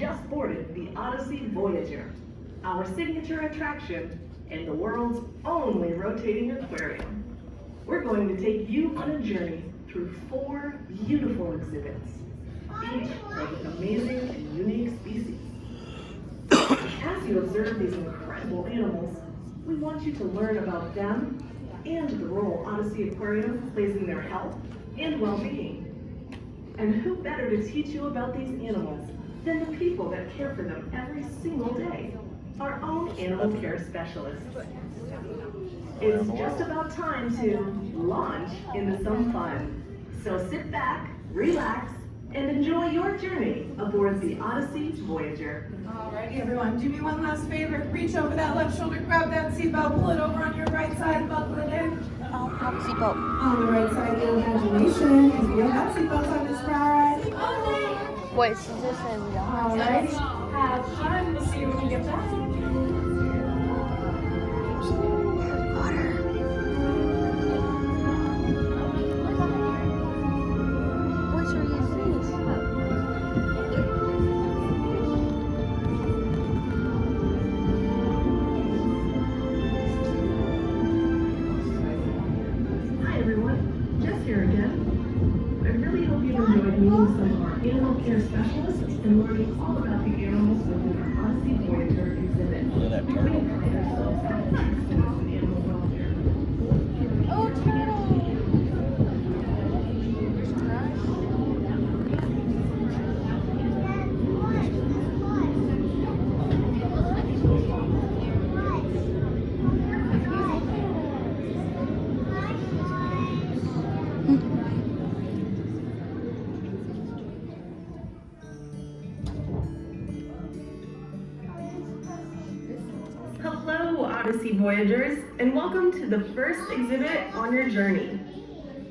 just boarded the Odyssey Voyager, our signature attraction and the world's only rotating aquarium. We're going to take you on a journey through 4 beautiful exhibits, each of an amazing and unique species. As you observe these incredible animals, we want you to learn about them and the role Odyssey Aquarium plays in their health and well-being. And who better to teach you about these animals than the people that care for them every single day, our own animal care specialists. It's just about time to launch into some fun. So sit back, relax, and enjoy your journey aboard the Odyssey Voyager. Alrighty, everyone, do me one last favor. Reach over that left shoulder, grab that seatbelt, pull it over on your right side, buckle it in. Seatbelt. On the right side, your imagination, because we don't have seatbelts on this ride. Wait, so this way we don't have Alrighty, have fun. We'll see you when you get back. What's your face? Hi everyone, Jess here again. I really hope you enjoyed meeting some of our animal care specialists and learning all about the animals within our Odyssey Voyager exhibit. We pride ourselves on excellence in animal welfare. Oh, turtle! Hello, Odyssey Voyagers, and welcome to the first exhibit on your journey.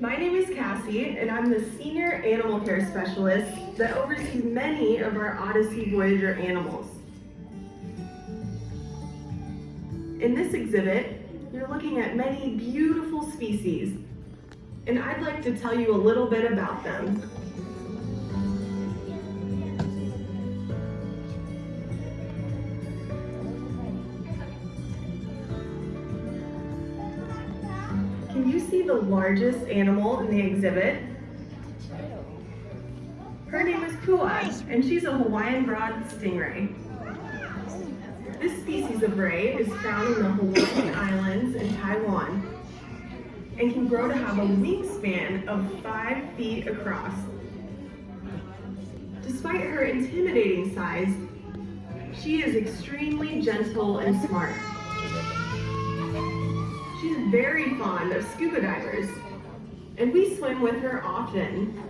My name is Cassie, and I'm the Senior Animal Care Specialist that oversees many of our Odyssey Voyager animals. In this exhibit, you're looking at many beautiful species, and I'd like to tell you a little bit about them. Can you see the largest animal in the exhibit? Her name is Kua, and she's a Hawaiian broad stingray. This species of ray is found in the Hawaiian Islands in Taiwan and can grow to have a wingspan of 5 feet across. Despite her intimidating size, she is extremely gentle and smart. She's very fond of scuba divers, and we swim with her often.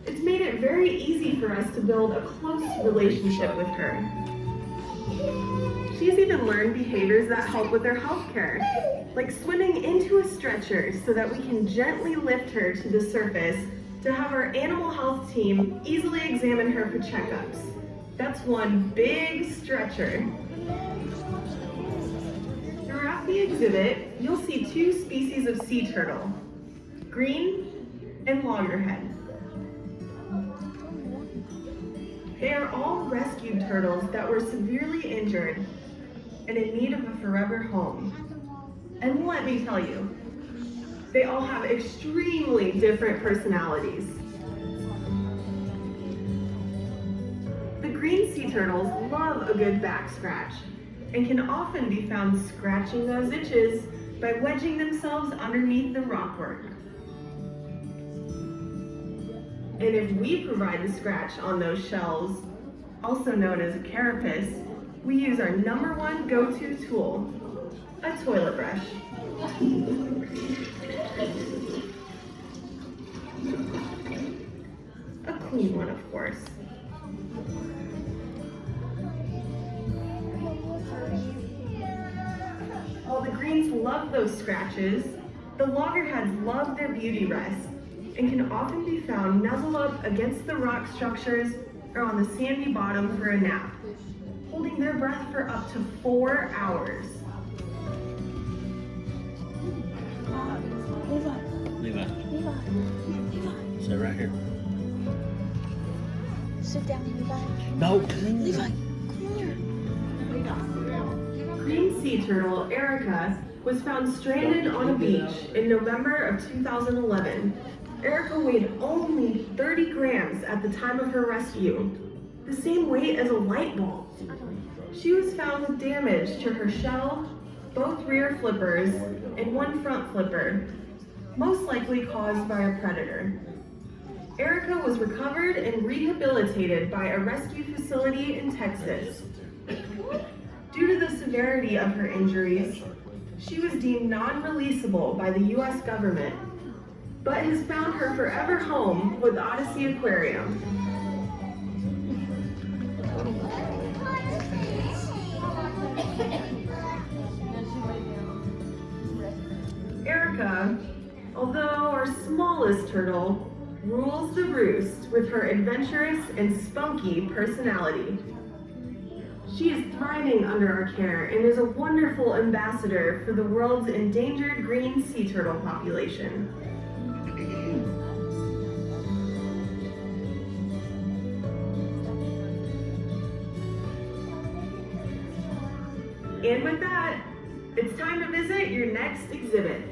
It's made it very easy for us to build a close relationship with her. She's even learned behaviors that help with her health care, like swimming into a stretcher so that we can gently lift her to the surface to have our animal health team easily examine her for checkups. That's one big stretcher. Throughout the exhibit, you'll see 2 species of sea turtle, green and loggerhead. They are all rescued turtles that were severely injured and in need of a forever home. And let me tell you, they all have extremely different personalities. The green sea turtles love a good back scratch and can often be found scratching those itches by wedging themselves underneath the rockwork. And if we provide the scratch on those shells, also known as a carapace, we use our #1 go-to tool, a toilet brush. A clean one, of course. While the greens love those scratches, the loggerheads love their beauty rest and can often be found nuzzled up against the rock structures or on the sandy bottom for a nap, holding their breath for up to 4 hours. Levi. Sit right here. Sit down, Levi. No. Levi, come here. Green sea turtle Erica was found stranded on a beach in November of 2011. Erica weighed only 30 grams at the time of her rescue, the same weight as a light bulb. She was found with damage to her shell, both rear flippers, and one front flipper, most likely caused by a predator. Erica was recovered and rehabilitated by a rescue facility in Texas. Due to the severity of her injuries, she was deemed non-releasable by the U.S. government, but has found her forever home with Odyssey Aquarium. Erica, although our smallest turtle, rules the roost with her adventurous and spunky personality. She is thriving under our care and is a wonderful ambassador for the world's endangered green sea turtle population. And with that, it's time to visit your next exhibit.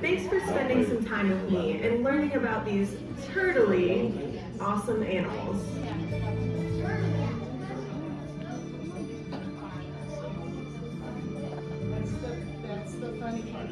Thanks for spending some time with me and learning about these turtly awesome animals. That's the funny part.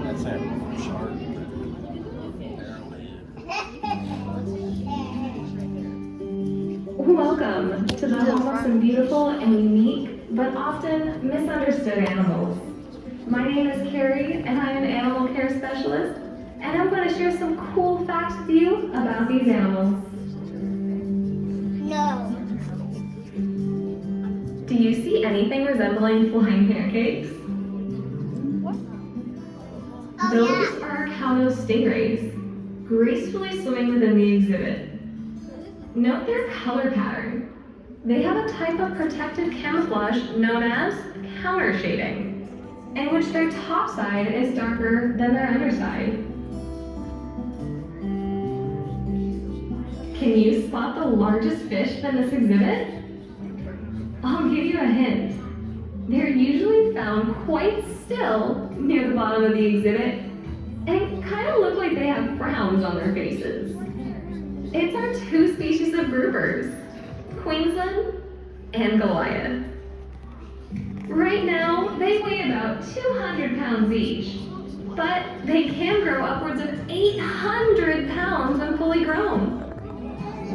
That's a shark. Welcome to the home of some beautiful and unique, but often misunderstood animals. My name is Carrie, and I'm an animal care specialist, and I'm going to share some cool facts with you about these animals. No. Do you see anything resembling flying pancakes? Those are Kauto's stingrays, gracefully swimming within the exhibit. Note their color pattern. They have a type of protective camouflage known as counter shading, in which their top side is darker than their underside. Can you spot the largest fish in this exhibit? I'll give you a hint. They're usually found quite still near the bottom of the exhibit and kind of look like they have frowns on their faces. It's our two species of groupers, Queensland and Goliath. Right now, they weigh about 200 pounds each, but they can grow upwards of 800 pounds when fully grown.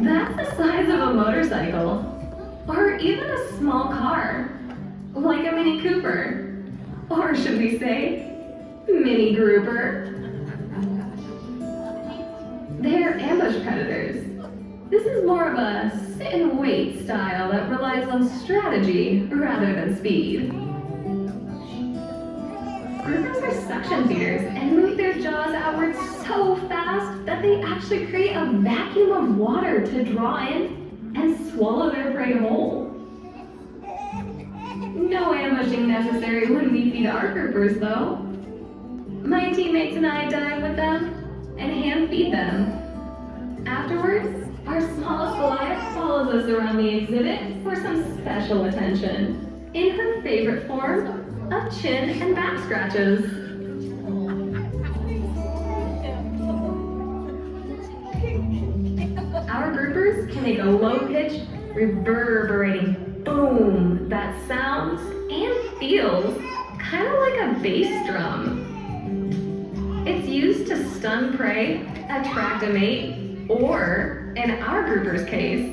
That's the size of a motorcycle, or even a small car, like a Mini Cooper, or should we say, Mini Grouper. They're ambush predators. This is more of a sit and wait style that relies on strategy rather than speed. Groupers are suction feeders and move their jaws outwards so fast that they actually create a vacuum of water to draw in and swallow their prey whole. No ambushing necessary when we feed our groupers though. My teammates and I dive with them and hand feed them. Afterwards, our smallest Goliath follows us around the exhibit for some special attention in her favorite form of chin and back scratches. Our groupers can make a low-pitched, reverberating boom that sounds and feels kind of like a bass drum. It's used to stun prey, attract a mate, or, in our grouper's case,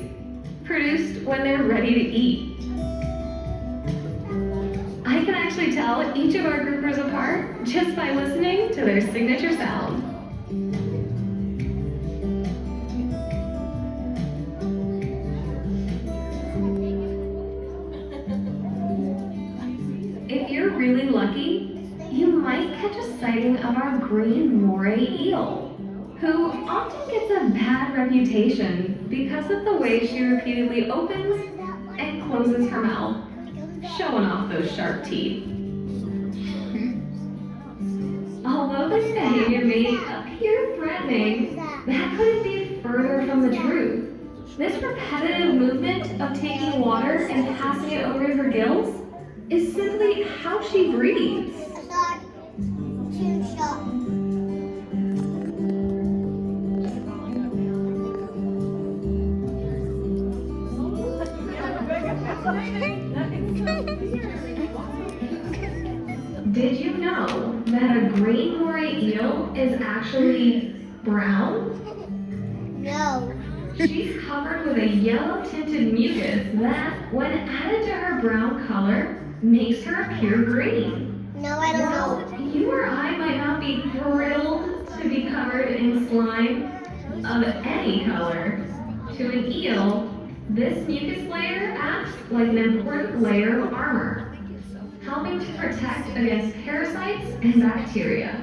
produced when they're ready to eat. I can actually tell each of our groupers apart just by listening to their signature sound. If you're really lucky, you might catch a sighting of our green moray eel, who often gets a bad reputation because of the way she repeatedly opens and closes her mouth, showing off those sharp teeth. Although this behavior may appear threatening, that couldn't be further from the truth. This repetitive movement of taking water and passing it over her gills is simply how she breathes. Did you know that a green moray eel is actually brown? No. She's covered with a yellow tinted mucus that, when added to her brown color, makes her appear green. No, I don't know. While you or I might not be thrilled to be covered in slime of any color, to an eel, this mucus layer acts like an important layer of armor, helping to protect against parasites and bacteria.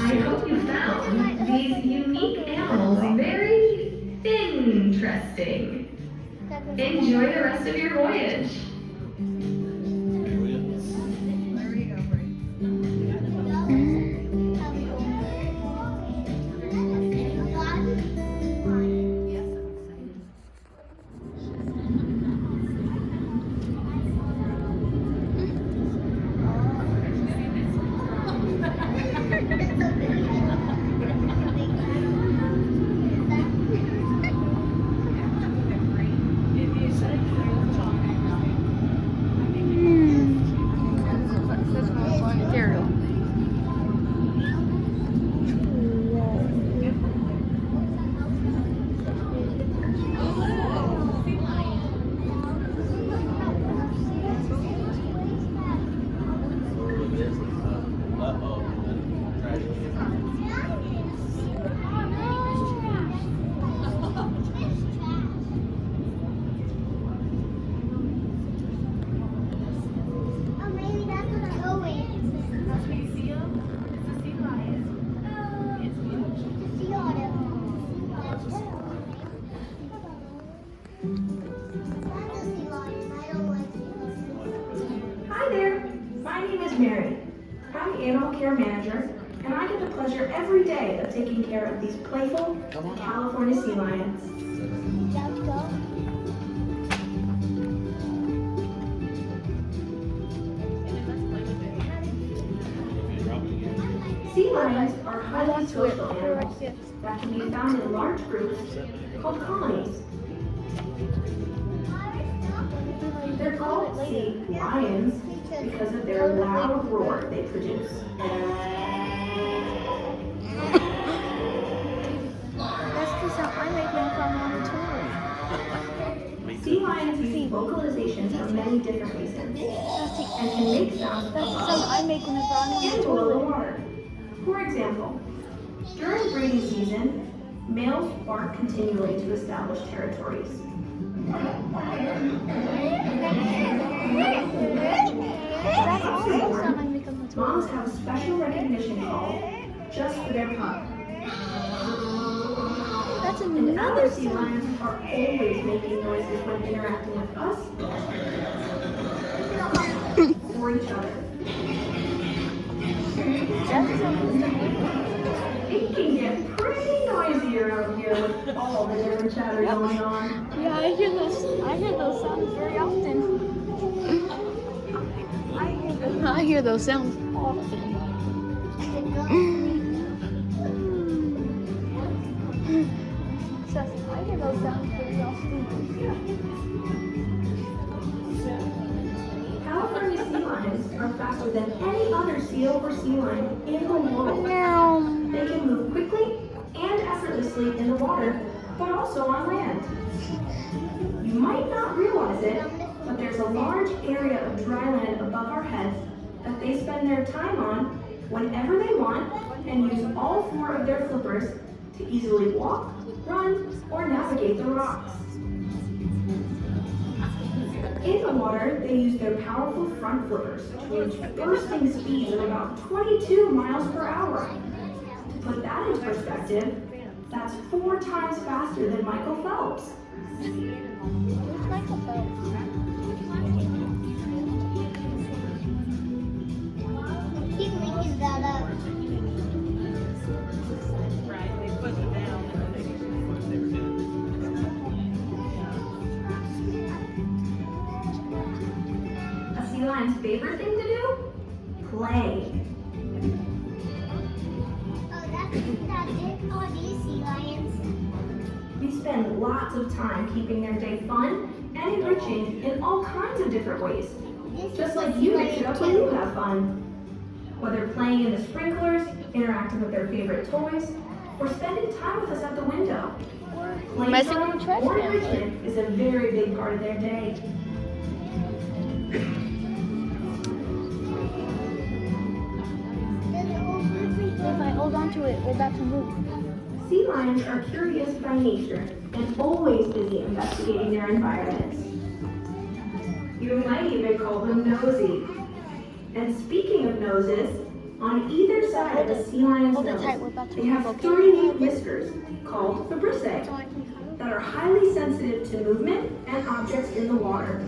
I hope you found these unique animals very interesting. Enjoy the rest of your voyage. Hi there, my name is Mary. I'm the animal care manager, and I get the pleasure every day of taking care of these playful California sea lions. Just go. Sea lions are highly social animals that can be found in large groups called colonies. They're called sea lions because of their loud roar they produce. That's the sound I make when I'm on the tour. Sea lions use vocalization for many different reasons and can make sounds That's the sound I make whenever I'm on and the below the toilet. water. For example, during breeding season, males bark continually to establish territories. That's also the sound I make on the Moms toilet. have a special recognition call just for their pup. That's And another other sea sound. lions are always making noises when interacting with us or each other. It can get pretty noisy around here with all the different chatter going on. Yeah, I hear those sounds very often. I hear those sounds often. I hear those sounds pretty often. California sea lions are faster than any other seal or sea lion in the world. Meow. They can move quickly and effortlessly in the water, but also on land. You might not realize it, but there's a large area of dry land above our heads that they spend their time on whenever they want and use all 4 of their flippers to easily walk, run, or navigate the rocks. In the water, they use their powerful front flippers to reach bursting speeds of about 22 miles per hour. To put that in perspective, that's 4 times faster than Michael Phelps. Who's Michael Phelps? He's making that up. A sea lion's favorite thing to do? Play. Oh, that's it. Oh, these sea lions. They spend lots of time keeping their day fun and enriching in all kinds of different ways. Just like you mix it up when you have fun. Whether playing in the sprinklers, interacting with their favorite toys, or spending time with us at the window. Messing with the trash Playtime or can. enrichment is a very big part of their day. If I hold on to it, we're about to move. Sea lions are curious by nature and always busy investigating their environments. You might even call them nosy. And speaking of noses, on either side of a sea lion's Hold it tight, we're nose, about to they have move, 3 okay? neat whiskers called vibrissae that are highly sensitive to movement and objects in the water.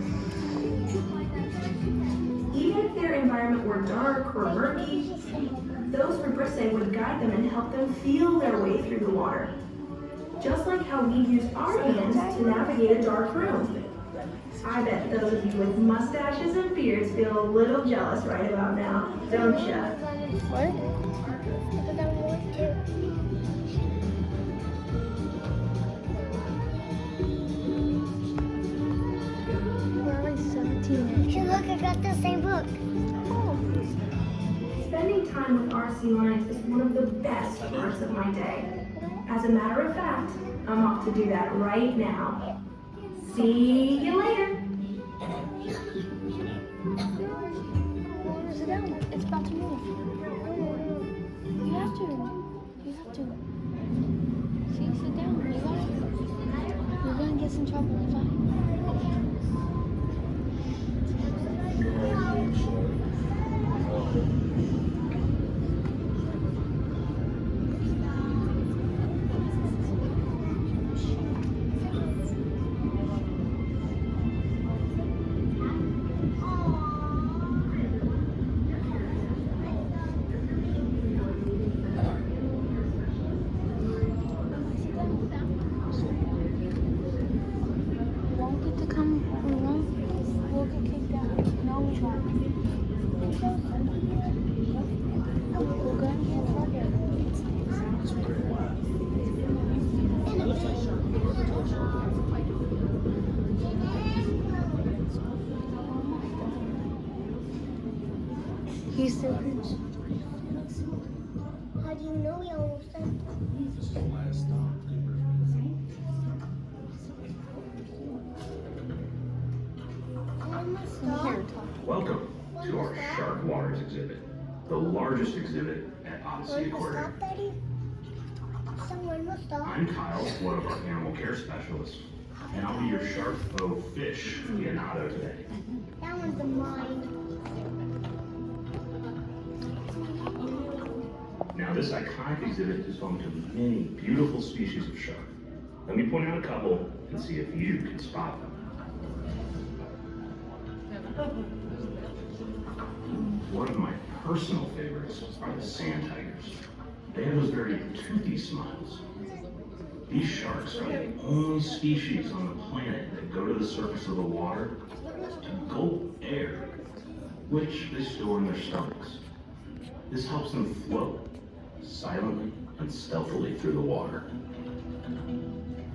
Even if their environment were dark or murky, those vibrissae would guide them and help them feel their way through the water. Just like how we use our hands to navigate a dark room. I bet those of you with mustaches and beards feel a little jealous right about now, don't ya? What? I thought that was yours too. We're already 17. Hey, look, I got the same book. Spending time with our sea lions is one of the best parts of my day. As a matter of fact, I'm off to do that right now. See you later. Sit down. It's about to move. You have to. You have to. See, sit down. You got it. You're gonna get in trouble if I. Won't get to come. We won't. We'll get kicked out. No, we won't. We're gonna get in trouble. He's so good. How do you know we almost done? Almost Here, done. talk. Welcome to our Shark Waters exhibit, the largest exhibit at Odyssey Almost Aquarium. stop, Daddy? Someone must stop. I'm Kyle, one of our animal care specialists, and I'll be your shark faux fish aficionado today. That one's a mine. Now, this iconic exhibit is home to many beautiful species of shark. Let me point out a couple and see if you can spot them. One of my personal favorites are the sand tigers. They have those very toothy smiles. These sharks are the only species on the planet that go to the surface of the water to gulp air, which they store in their stomachs. This helps them float silently and stealthily through the water.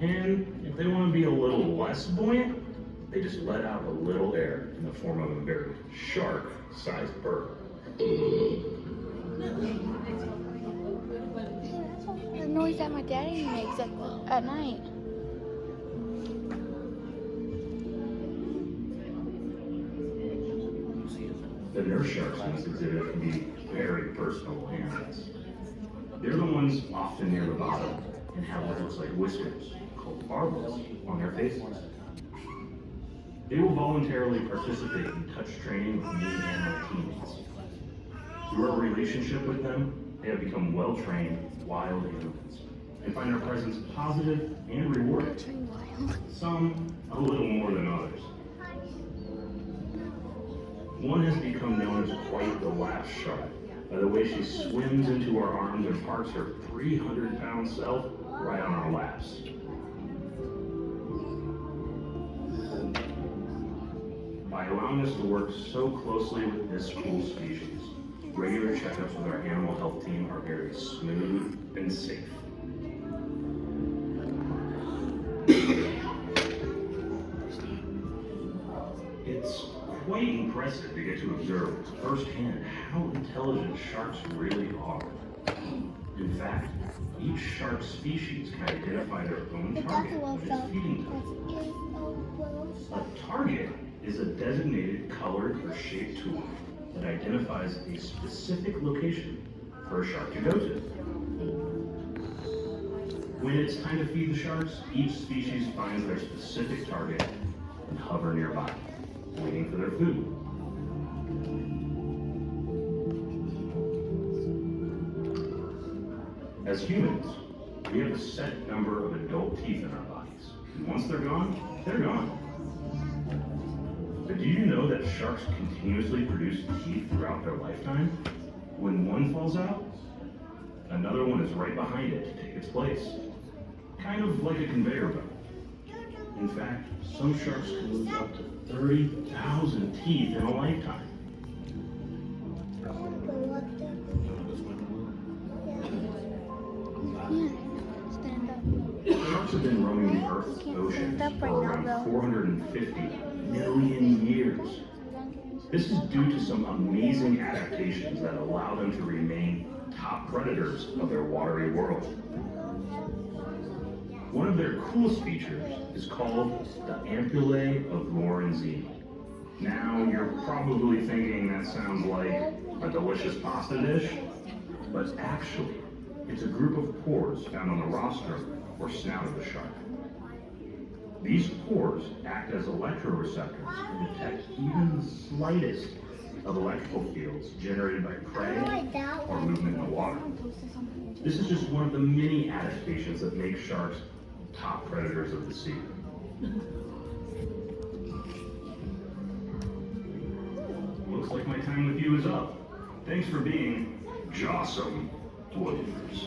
And if they want to be a little less buoyant, they just let out a little air in the form of a very shark-sized burp. The noise that my daddy makes at night. The nurse sharks in this exhibit can be very personal animals. They're the ones often near the bottom and have what looks like whiskers, called barbels, on their faces. They will voluntarily participate in touch training with new animal teammates. Through our relationship with them, they have become well-trained wild animals and find our presence positive and rewarding. Some a little more than others. One has become known as quite the lap shark by the way she swims into our arms and parks her 300-pound self right on our laps. By allowing us to work so closely with this cool species, regular checkups with our animal health team are very smooth and safe. It's quite impressive to get to observe firsthand how intelligent sharks really are. In fact, each shark species can identify their own target when it's feeding them. A target is a designated colored or shaped tool that identifies a specific location for a shark to go to. When it's time to feed the sharks, each species finds their specific target and hover nearby, waiting for their food. As humans, we have a set number of adult teeth in our bodies. And once they're gone, they're gone. But do you know that sharks continuously produce teeth throughout their lifetime? When one falls out, another one is right behind it to take its place. Kind of like a conveyor belt. In fact, some sharks can lose up to 30,000 teeth in a lifetime. Sharks have been roaming the Earth's oceans for around 450 million years. This is due to some amazing adaptations that allow them to remain top predators of their watery world. One of their coolest features is called the ampullae of Lorenzini. Now, you're probably thinking that sounds like a delicious pasta dish, but actually, it's a group of pores found on the rostrum or snout of the shark. These pores act as electroreceptors and detect even the slightest of electrical fields generated by prey or movement in the water. This is just one of the many adaptations that make sharks top predators of the sea. Looks like my time with you is up. Thanks for being jawsome voyagers.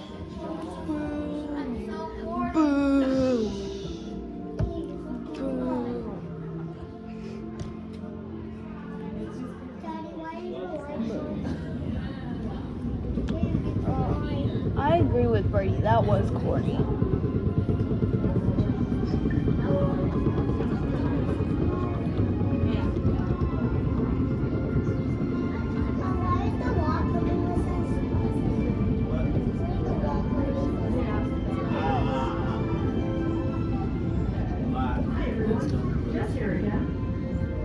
I agree with Brady. That was corny. Jess here again.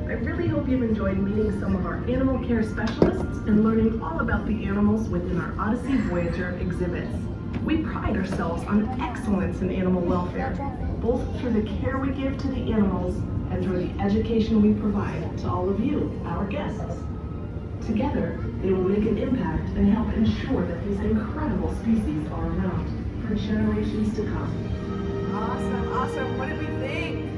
I really hope you've enjoyed meeting some of our animal care specialists and learning all about the animals within our Odyssey Voyager exhibits. We pride ourselves on excellence in animal welfare, both through the care we give to the animals and through the education we provide to all of you, our guests. Together, they will make an impact and help ensure that these incredible species are around for generations to come. Awesome, awesome. What did we think?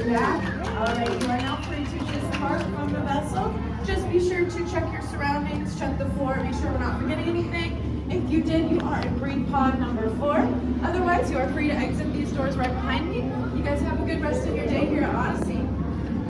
Yeah? All right, you are now free to disembark from the vessel. Just be sure to check your surroundings, check the floor, be sure we're not forgetting anything. If you did, you are in breed pod number 4. Otherwise, you are free to exit these doors right behind me. You guys have a good rest of your day here at Odyssey.